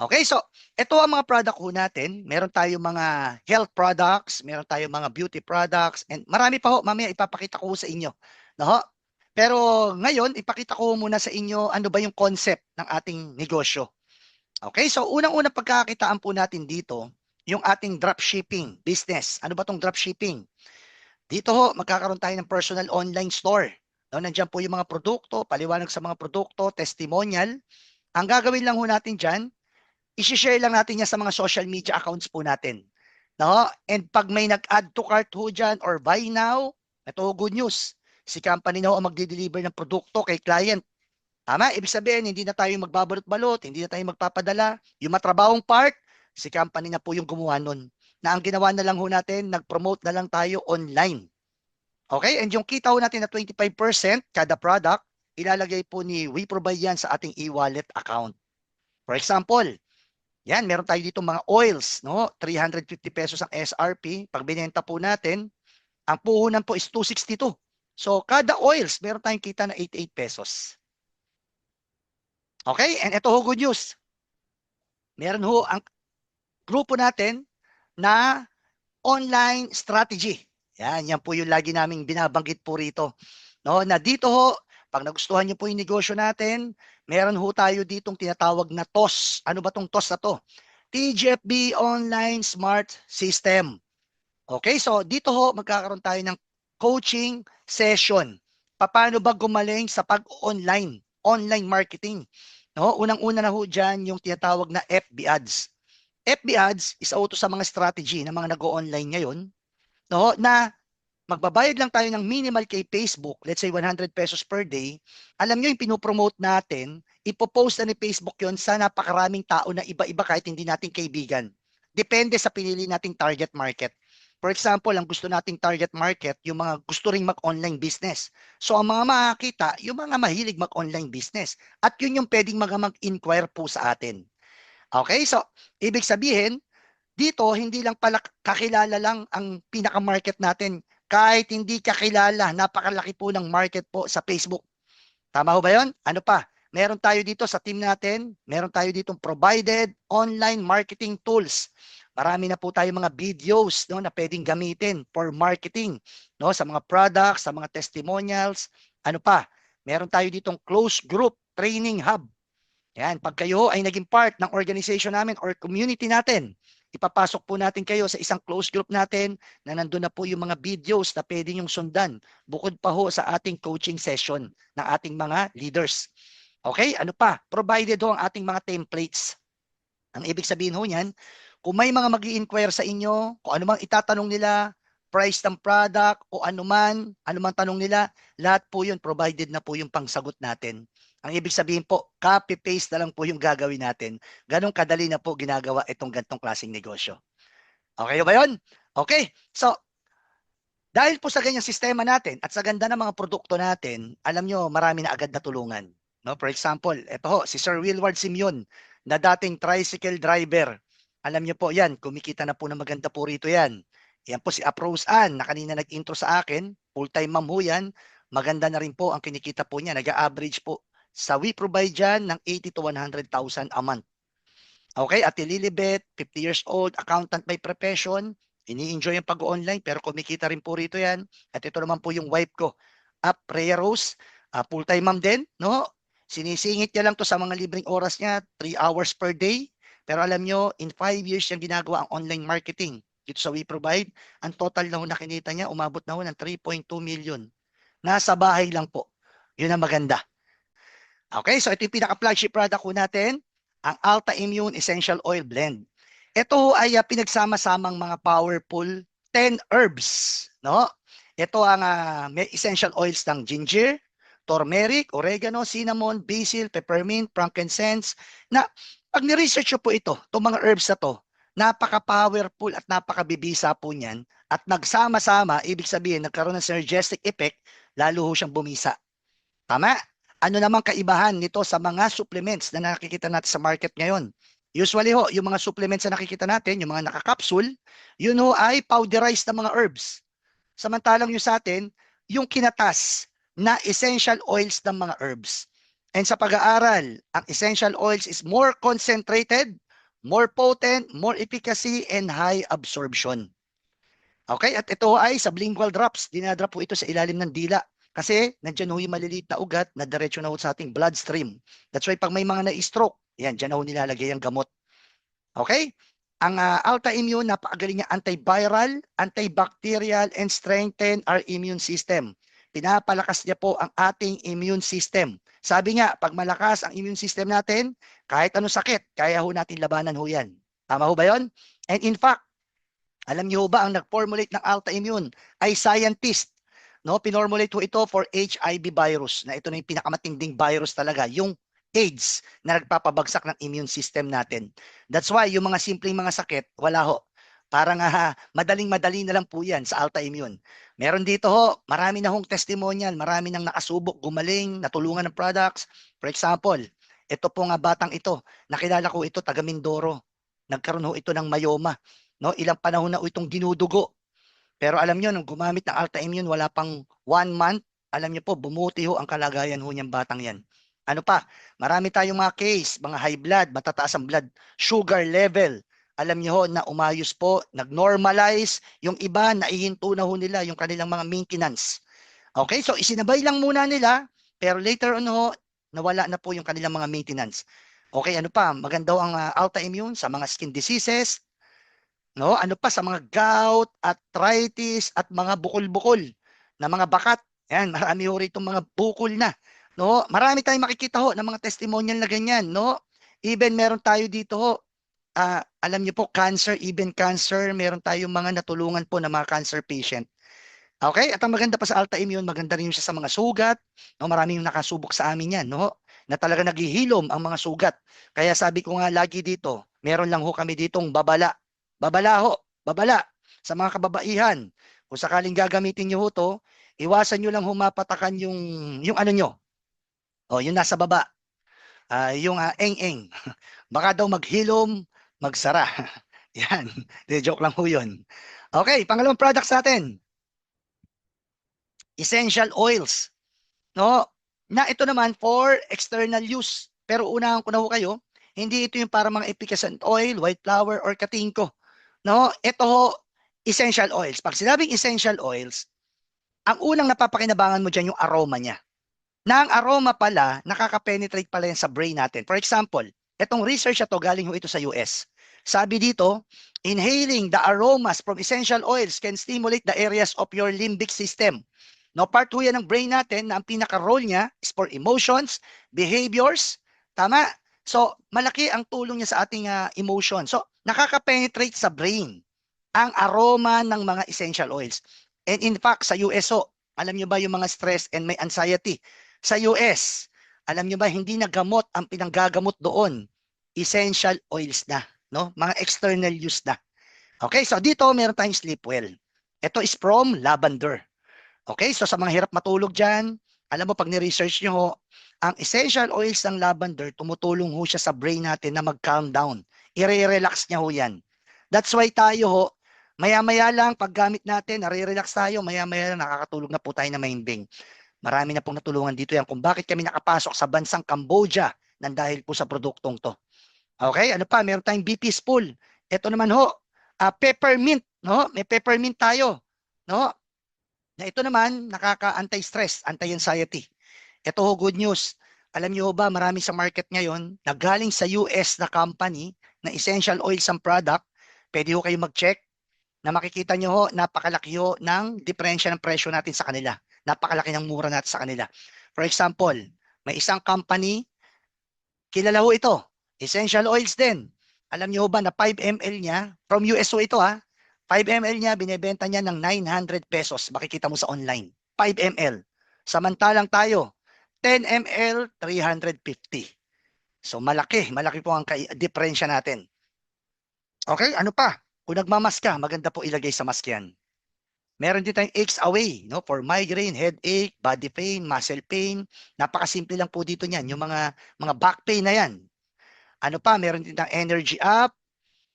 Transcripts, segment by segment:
Okay, so ito ang mga product ho natin. Meron tayong mga health products, meron tayong mga beauty products, and marami pa ho. Mamaya ipapakita ko ho sa inyo. No, ho? Pero ngayon, ipakita ko muna sa inyo ano ba yung concept ng ating negosyo. Okay, so unang-unang pagkakakitaan po natin dito, yung ating dropshipping business. Ano ba tong dropshipping? Dito ho, magkakaroon tayo ng personal online store. No, nandiyan po yung mga produkto, paliwanag sa mga produkto, testimonial. Ang gagawin lang ho natin dyan, i-share lang natin yan sa mga social media accounts po natin. No? And pag may nag-add to cart ho dyan or buy now, ito good news. Si company na ho ang magdi-deliver ng produkto kay client. Tama? Ibig sabihin, hindi na tayo magbabalot-balot, hindi na tayo magpapadala. Yung matrabahong part, si company na po yung gumawa nun. Na ang ginawa na lang ho natin, nag-promote na lang tayo online. Okay? And yung kita ho natin na 25% kada product, ilalagay po ni WeProvide yan sa ating e-wallet account. For example, yan, meron tayo dito mga oils, no? 350 pesos ang SRP. Pag binenta po natin, ang puhunan po is 262. So, kada oils, meron tayong kita na 88 pesos. Okay? And ito ho, good news. Meron ho ang grupo natin na online strategy. Yan po yung lagi naming binabanggit po rito. No, na dito ho, pag nagustuhan niyo po yung negosyo natin, meron ho tayo ditong tinatawag na TOS. Ano ba tong TOS na to? TGFB Online Smart System. Okay, so dito ho, magkakaroon tayo ng coaching session. Paano ba gumaling sa pag-online, online marketing? No, unang-una na ho dyan yung tinatawag na FB ads. FB ads is auto sa mga strategy ng mga nag-o-online ngayon, no, na magbabayad lang tayo ng minimal kay Facebook, let's say 100 pesos per day. Alam nyo yung pinopromote natin, ipopost na ni Facebook yon sa napakaraming tao na iba-iba kahit hindi nating kaibigan. Depende sa pinili nating target market. For example, ang gusto nating target market, yung mga gusto ring mag-online business. So ang mga makakita, yung mga mahilig mag-online business. At yun yung pwedeng mag-inquire po sa atin. Okay, so ibig sabihin, dito, hindi lang pala kakilala lang ang pinaka-market natin. Kahit hindi kakilala, napakalaki po ng market po sa Facebook. Tama ho ba yun? Ano pa? Meron tayo dito sa team natin, meron tayo ditong provided online marketing tools. Marami na po tayo mga videos, no, na pwedeng gamitin for marketing, no, sa mga products, sa mga testimonials. Ano pa? Meron tayo ditong close group training hub. Yan, pag kayo ay naging part ng organization namin or community natin, ipapasok po natin kayo sa isang close group natin na nandun na po yung mga videos na pwede yung sundan. Bukod pa ho sa ating coaching session ng ating mga leaders. Okay, ano pa? Provided ho ang ating mga templates. Ang ibig sabihin ho niyan, kung may mga mag-i-inquire sa inyo, kung ano mang itatanong nila, price ng product o anuman tanong nila, lahat po yun provided na po yung pangsagot natin. Ang ibig sabihin po, copy-paste na lang po yung gagawin natin. Ganong kadali na po ginagawa itong gantong klaseng negosyo. Okay ba yun? Okay. So, dahil po sa ganyang sistema natin at sa ganda ng mga produkto natin, alam nyo, marami na agad na tulungan. No? For example, ito ho, si Sir Wilward Simeon, na dating tricycle driver. Alam nyo po yan, kumikita na po na maganda po rito yan. Yan po si Aprose Ann, na kanina nag-intro sa akin, full-time ma'am ho yan. Maganda na rin po ang kinikita po niya. Nag-average po sa We Provide dyan ng 80 to 100,000 a month. Okay, Ate Lilibet, 50 years old, accountant by profession, ini-enjoy yung pag-online pero kumikita rin po rito yan. At ito naman po yung wife ko, Rhea Rose, full-time mom din, no? Sinisingit niya lang to sa mga libreng oras niya, 3 hours per day. Pero alam nyo, in 5 years yung ginagawa ang online marketing dito sa We Provide. Ang total na ho na kinita niya, umabot na ho ng 3.2 million. Nasa bahay lang po. Yun ang maganda. Okay, so ito yung pinaka-flagship product ko natin, ang Alta Immune Essential Oil Blend. Ito ay pinagsama-samang mga powerful 10 herbs, no? Ito ang may essential oils ng ginger, turmeric, oregano, cinnamon, basil, peppermint, frankincense, na pag ni-research po ito, itong mga herbs na to, napaka-powerful at napakabibisa po niyan at nagsama-sama, ibig sabihin nagkaroon ng synergistic effect, lalo ho siyang bumisa. Tama? Ano namang kaibahan nito sa mga supplements na nakikita natin sa market ngayon? Usually ho, yung mga supplements na nakikita natin, yung mga nakakapsul, yun ho ay powderized na mga herbs. Samantalang yung sa atin, yung kinatas na essential oils ng mga herbs. And sa pag-aaral, ang essential oils is more concentrated, more potent, more efficacy, and high absorption. Okay, at ito ay sublingual drops. Dinadrop po ito sa ilalim ng dila. Kasi nandiyan ho yung maliliit na ugat na diretso na ho sa ating bloodstream. That's why pag may mga na-stroke, yan, dyan na ho nilalagay ang gamot. Okay? Ang Alta Immune, napakagaling niya antiviral, antibacterial, and strengthen our immune system. Pinapalakas niya po ang ating immune system. Sabi nga, pag malakas ang immune system natin, kahit anong sakit, kaya ho natin labanan ho yan. Tama ho ba yon? And in fact, alam niyo ba ang nag-formulate ng Alta Immune ay scientist. No, pinormulate ho ito for HIV virus na ito na yung pinakamatinding virus talaga, yung AIDS na nagpapabagsak ng immune system natin. That's why yung mga simpleng mga sakit, wala ho. Parang madaling-madali na lang po yan sa Alta Immune. Meron dito ho, marami na hong testimonial, marami nang nakasubok, gumaling, natulungan ng products. For example, ito po nga batang ito, nakilala ko ito, taga Mindoro. Nagkaroon ho ito ng myoma. No, ilang panahon na itong dinudugo. Pero alam niyo, nung gumamit ng Alta Immune, wala pang 1 month, alam niyo po, bumuti ho ang kalagayan ho niyang batang yan. Ano pa? Marami tayong mga case, mga high blood, matataas ang blood sugar level. Alam niyo ho na umayos po, nag-normalize, yung iba, naihinto na ho nila yung kanilang mga maintenance. Okay, so isinabay lang muna nila, pero later on ho, nawala na po yung kanilang mga maintenance. Okay, ano pa? Maganda ho ang Alta Immune sa mga skin diseases, no? Ano pa sa mga gout, arthritis at mga bukol-bukol na mga bakat. Yan, marami ho rito mga bukol na, no? Marami tayong makikita ho ng mga testimonial na ganyan, no? Even meron tayo dito ho, alam niyo po, cancer, even cancer, meron tayong mga natulungan po na mga cancer patient. Okay? At ang maganda pa sa Alta Immune, maganda rin siya sa mga sugat. No, maraming nakasubok sa amin yan, no? Na talaga naghihilom ang mga sugat. Kaya sabi ko nga lagi dito, meron lang ho kami ditong babala. Babala ho, babala sa mga kababaihan. Kung sakaling gagamitin niyo ho to, iwasan niyo lang humapatakan yung ano niyo. O, yung nasa baba. Yung eng-eng. Baka daw maghilom, magsara. Yan. Joke lang ho yun. Okay, pangalawang products natin. Essential oils. No? Na ito naman for external use. Pero unahan ko na ho kayo, hindi ito yung para mga efficient oil, white flour, or katingko. No? Ito ho, essential oils. Pag sinabing essential oils, ang unang napapakinabangan mo dyan yung aroma niya. Na ang aroma pala, nakaka-penetrate pala yan sa brain natin. For example, itong research na to, galing ho ito sa US. Sabi dito, inhaling the aromas from essential oils can stimulate the areas of your limbic system. No, part ho yan ng brain natin na ang pinaka-role niya is for emotions, behaviors. Tama? So, malaki ang tulong niya sa ating emotion. So, nakaka-penetrate sa brain ang aroma ng mga essential oils. And in fact, sa USO, alam niyo ba yung mga stress and may anxiety? Sa US, alam niyo ba hindi na gamot ang pinanggagamot doon? Essential oils na, no? Mga external use na. Okay, so dito meron tayong sleep well. Ito is from lavender. Okay, so sa mga hirap matulog dyan, alam mo pag ni-research nyo ho, ang essential oils ng lavender, tumutulong ho siya sa brain natin na mag-calm down. I-relax niya ho yan. That's why tayo ho, maya-maya lang paggamit natin, nare-relax tayo, maya-maya lang nakakatulog na po tayo na mahimbing. Marami na pong natulungan dito yan kung bakit kami nakapasok sa bansang Cambodia nang dahil po sa produktong to. Okay, ano pa? Meron tayong BP spool. Ito naman ho, peppermint, no? May peppermint tayo, no? Na ito naman, nakaka-anti-stress, anti-anxiety. Ito ho, good news. Alam niyo ba, marami sa market ngayon na galing sa US na company na essential oils ang product. Pwede ho kayo mag-check na makikita niyo ho, napakalaki ho ng diferensya ng presyo natin sa kanila. Napakalaki ng mura natin sa kanila. For example, may isang company, kilala ho ito, essential oils din. Alam niyo ba na 5 ml niya, from USO ito 5 ml niya, binebenta niya ng 900 pesos. Makikita mo sa online. 5 ml. Samantalang tayo, 10 ml, 350. So malaki, malaki po ang diferensya natin. Okay, ano pa? Kung nagmamas ka, maganda po ilagay sa mask yan. Meron din tayong Aches Away, no? For migraine, headache, body pain, muscle pain. Napakasimple lang po dito niyan, yung mga back pain na yan. Ano pa? Meron din tayong energy up,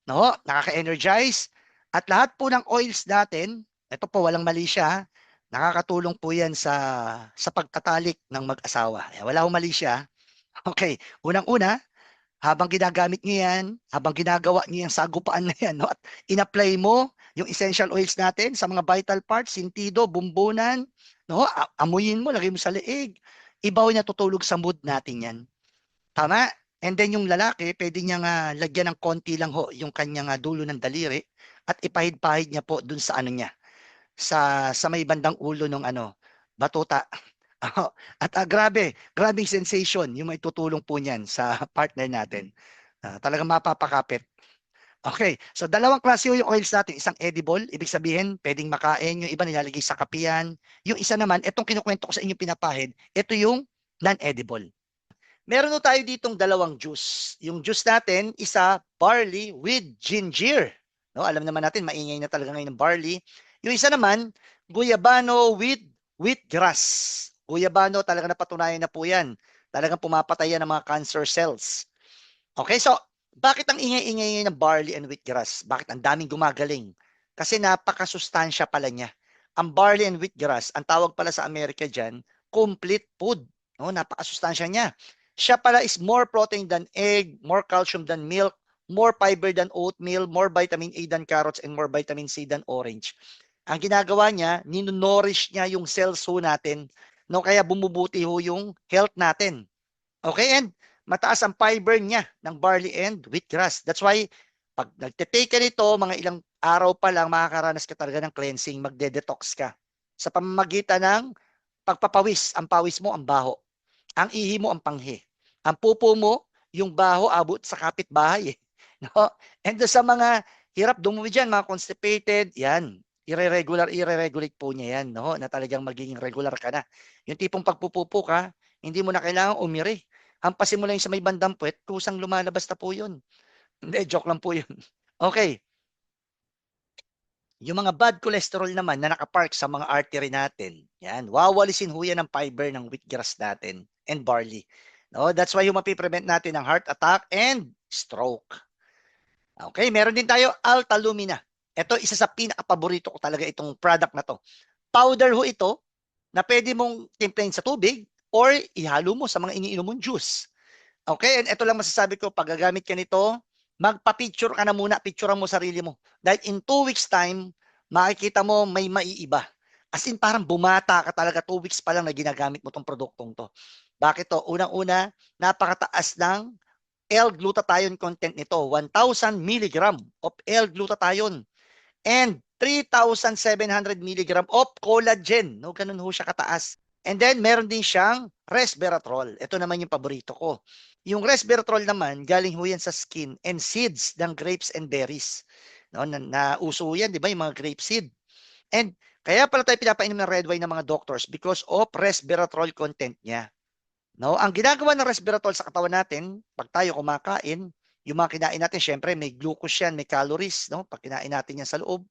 no? Nakaka-energize. At lahat po ng oils natin, ito po walang mali siya, nakakatulong po yan sa pagtatalik ng mag-asawa. Wala akong mali siya. Okay, unang-una, habang ginagamit niyo yan, habang ginagawa niyo yung sagupaan na yan, no? At in-apply mo yung essential oils natin sa mga vital parts, sintido, bumbunan, no? Amuyin mo, lagay mo sa leeg. Ibaw niya tutulog sa mood natin yan. Tama? And then yung lalaki, pwede niya nga lagyan ng konti lang ho yung kanyang dulo ng daliri at ipahid-pahid niya po dun sa ano niya, sa may bandang ulo ng batuta. At grabing sensation yung may tutulong po niyan sa partner natin. Talagang mapapakapit. Okay, so dalawang klase yung oils natin. Isang edible, ibig sabihin, pwedeng makain. Yung iba nilalagay sa kapiyan. Yung isa naman, itong kinukwento ko sa inyo pinapahid, ito yung non-edible. Meron no tayo ditong dalawang juice. Yung juice natin, isa barley with ginger. No, alam naman natin, maingay na talaga ngayon ng barley. Yung isa naman, guyabano with wheatgrass. Guyabano, talaga napatunayan na po yan. Talagang pumapatay yan ng mga cancer cells. Okay, so bakit ang ingay-ingay ng barley and wheatgrass? Bakit ang daming gumagaling? Kasi napakasustansya pala niya. Ang barley and wheatgrass, ang tawag pala sa Amerika dyan, complete food. No, napakasustansya niya. Siya pala is more protein than egg, more calcium than milk, more fiber than oatmeal, more vitamin A than carrots, and more vitamin C than orange. Ang ginagawa niya, ninonourish niya yung cells ho natin. No, kaya bumubuti ho yung health natin. Okay, and mataas ang fiber niya ng barley and wheatgrass. That's why, pag nagtitake ka nito, mga ilang araw pa lang, makakaranas ka talaga ng cleansing, magde-detox ka. Sa pamamagitan ng pagpapawis, ang pawis mo, ang baho. Ang ihi mo, ang panghi. Ang pupo mo, yung baho, abot sa kapitbahay. No? And sa mga hirap dumumi dyan, mga constipated, yan, ire-regulate po niya yan, no? Na talagang magiging regular ka na. Yung tipong pagpupupo ka, hindi mo na kailangan umiri. Hampasin mo lang sa may bandang puwet, kusang lumalabas na po yun. Hindi, joke lang po yun. Okay. Yung mga bad cholesterol naman na nakapark sa mga artery natin, yan, wawalisin ho yan ng fiber ng wheatgrass natin and barley. No, that's why yung mapiprevent natin ng heart attack and stroke. Okay, meron din tayo Alta Lumina. Ito, isa sa pinaka-paborito ko talaga itong product na to. Powder ho ito na pwede mong timplahin sa tubig or ihalo mo sa mga iniinom mong juice. Okay, and ito lang masasabi ko, pag gagamit ka nito, magpa-picture ka na muna, picturean mo sarili mo. Dahil in 2 weeks time, makikita mo may maiiba. As in parang bumata ka talaga 2 weeks pa lang na ginagamit mo tong produktong to. Bakit to? Unang-una, napakataas ng L-glutathione content nito. 1,000 milligram of L-glutathione and 3,700 milligram of collagen. No, ganun ho siya kataas. And then, meron din siyang resveratrol. Ito naman yung paborito ko. Yung resveratrol naman, galing ho yan sa skin and seeds ng grapes and berries. No, na uso yan, di ba, yung mga grape seed. And kaya pala tayo pinapainom ng red wine ng mga doctors because of resveratrol content niya. No, ang ginagawa ng resveratrol sa katawan natin, pag tayo kumakain, yung mga kinain natin, syempre may glucose yan, may calories, no? Pag kinain natin yan sa loob,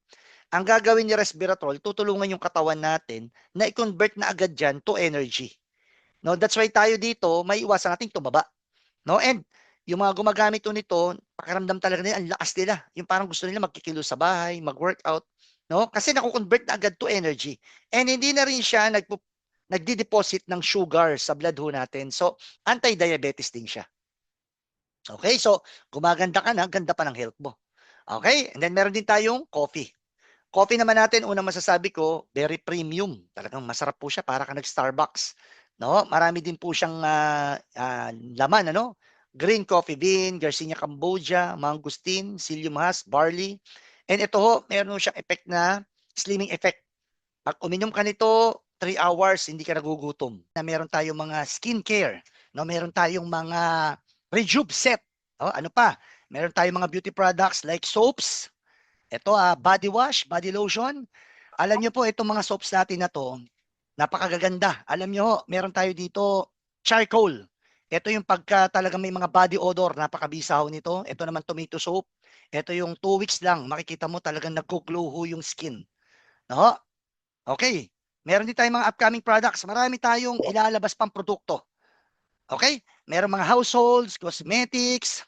ang gagawin ni resveratrol, tutulungan yung katawan natin na i-convert na agad dyan to energy. No, that's why tayo dito, may iwasan natin tumaba. No, and yung mga gumagamit nito, pakiramdam talaga nila, ang lakas nila. Yung parang gusto nila magkikilo sa bahay, mag-workout. No? Kasi nakukonvert na agad to energy. And hindi na rin siya nagdi-deposit ng sugar sa blood ho natin. So, anti-diabetes din siya. Okay, so gumaganda ka na, ganda pa ng health mo. Okay, and then meron din tayong coffee. Coffee naman natin, unang masasabi ko, very premium. Talagang masarap po siya, para ka nag-Starbucks. No? Marami din po siyang laman, ano? Green coffee bean, Garcinia Cambogia, mangosteen, psyllium husk, barley. And ito ho, meron siyang effect na slimming effect. Pag uminom ka nito, 3 hours, hindi ka nagugutom. Na meron tayong mga skincare, no? Meron tayong mga rejuve set. Oh, ano pa? Meron tayong mga beauty products like soaps. Ito body wash, body lotion. Alam niyo po itong mga soaps natin na to, napakagaganda. Alam niyo, meron tayo dito charcoal. Ito yung pagka talaga may mga body odor, napakabisaw nito. Ito naman tomato soap. Ito yung 2 weeks lang, makikita mo talagang nagko-glow ho yung skin. No? Okay. Meron din tayong mga upcoming products. Marami tayong ilalabas pang produkto. Okay? Meron mga households, cosmetics,